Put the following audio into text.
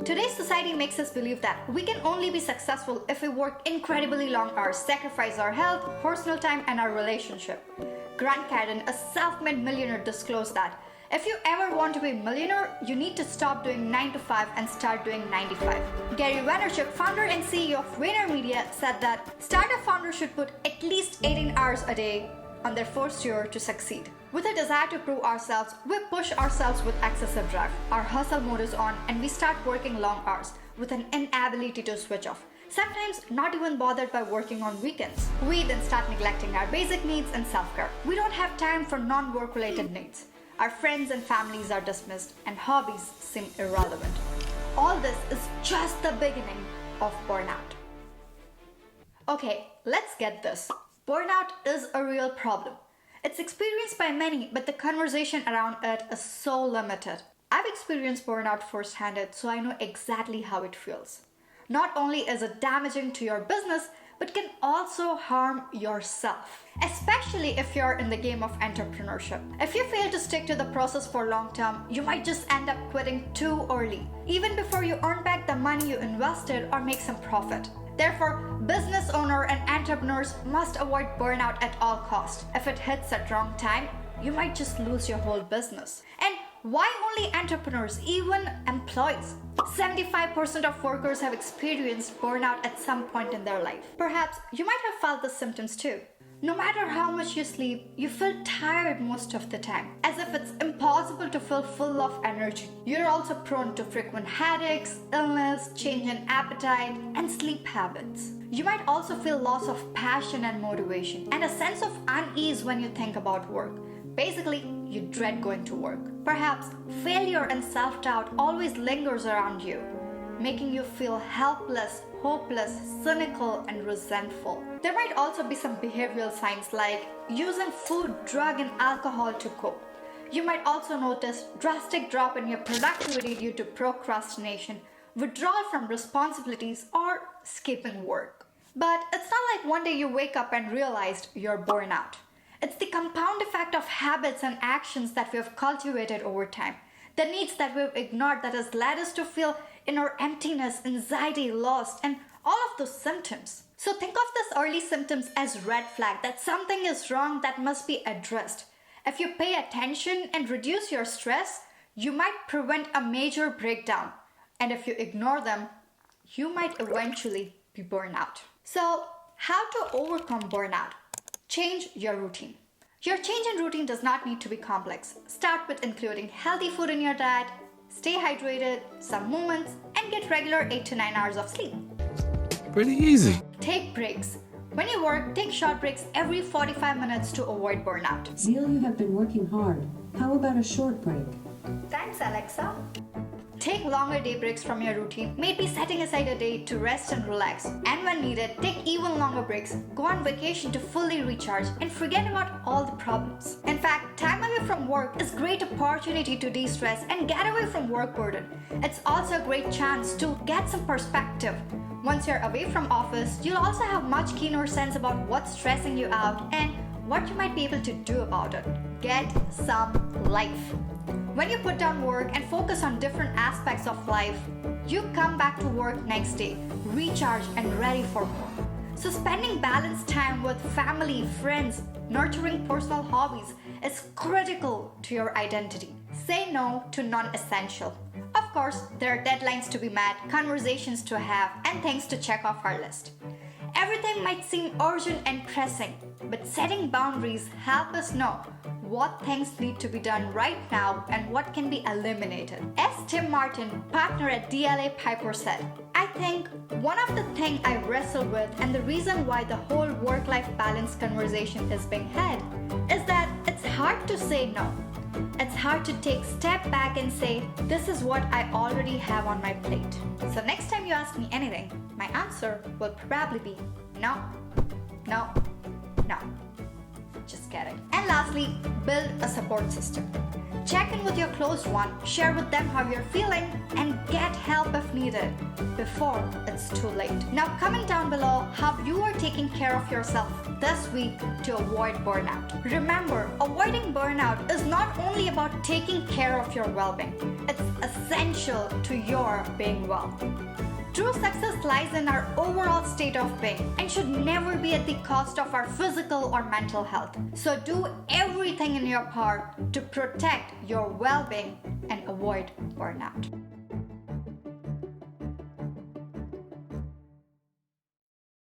Today's society makes us believe that we can only be successful if we work incredibly long hours, sacrifice our health, personal time, and our relationship. Grant Cardone, a self-made millionaire, disclosed that if you ever want to be a millionaire, you need to stop doing 9 to 5 and start doing 9 to 5. Gary Vaynerchuk, founder and CEO of VaynerMedia, said that startup founders should put at least 18 hours a day on their first year to succeed. With a desire to prove ourselves, we push ourselves with excessive drive. Our hustle mode is on and we start working long hours with an inability to switch off. Sometimes not even bothered by working on weekends. We then start neglecting our basic needs and self-care. We don't have time for non-work related needs. Our friends and families are dismissed and hobbies seem irrelevant. All this is just the beginning of burnout. Okay, let's get this. Burnout is a real problem. It's experienced by many, but the conversation around it is so limited. I've experienced burnout firsthand, so I know exactly how it feels. Not only is it damaging to your business, but can also harm yourself, especially if you're in the game of entrepreneurship. If you fail to stick to the process for long term, you might just end up quitting too early, even before you earn back the money you invested or make some profit. Therefore, business owners and entrepreneurs must avoid burnout at all costs. If it hits at wrong time, you might just lose your whole business. And why only entrepreneurs, even employees? 75% of workers have experienced burnout at some point in their life. Perhaps you might have felt the symptoms too. No matter how much you sleep, you feel tired most of the time, as if it's impossible to feel full of energy. You're also prone to frequent headaches, illness, change in appetite, and sleep habits. You might also feel loss of passion and motivation, and a sense of unease when you think about work. Basically, you dread going to work. Perhaps failure and self-doubt always lingers around you, making you feel helpless, hopeless, cynical, and resentful. There might also be some behavioral signs like using food, drug, and alcohol to cope. You might also notice drastic drop in your productivity due to procrastination, withdrawal from responsibilities, or skipping work. But it's not like one day you wake up and realized you're burnout. It's the compound effect of habits and actions that we have cultivated over time. The needs that we've ignored that has led us to feel inner emptiness, anxiety, lost, and all of those symptoms. So think of these early symptoms as red flag that something is wrong that must be addressed. If you pay attention and reduce your stress, you might prevent a major breakdown. And if you ignore them, you might eventually be burnout. So how to overcome burnout? Change your routine. Your change in routine does not need to be complex. Start with including healthy food in your diet, stay hydrated, some movements, and get regular 8 to 9 hours of sleep. Pretty easy. Take breaks. When you work, take short breaks every 45 minutes to avoid burnout. Zeel, you have been working hard. How about a short break? Thanks, Alexa. Take longer day breaks from your routine, maybe setting aside a day to rest and relax. And when needed, take even longer breaks. Go on vacation to fully recharge and forget about all the problems. In fact, time away from work is a great opportunity to de-stress and get away from work burden. It's also a great chance to get some perspective. Once you're away from office, you'll also have much keener sense about what's stressing you out and what you might be able to do about it. Get some life. When you put down work and focus on different aspects of life, you come back to work next day, recharged and ready for more. So spending balanced time with family, friends, nurturing personal hobbies is critical to your identity. Say no to non-essential. Of course, there are deadlines to be met, conversations to have, and things to check off our list. Everything might seem urgent and pressing, but setting boundaries help us know what things need to be done right now and what can be eliminated. As Tim Martin, partner at DLA Piper, said, I think one of the things I wrestle with and the reason why the whole work-life balance conversation is being had is that it's hard to say no. It's hard to take a step back and say, this is what I already have on my plate. So next time you ask me anything, my answer will probably be no, no, no. Just kidding. And lastly, build a support system. Check in with your close one, share with them how you're feeling, and get help if needed. needed before it's too late. Now, comment down below how you are taking care of yourself this week to avoid burnout. Remember, avoiding burnout is not only about taking care of your well-being, it's essential to your being well. True success lies in our overall state of being and should never be at the cost of our physical or mental health. So do everything in your power to protect your well-being and avoid burnout.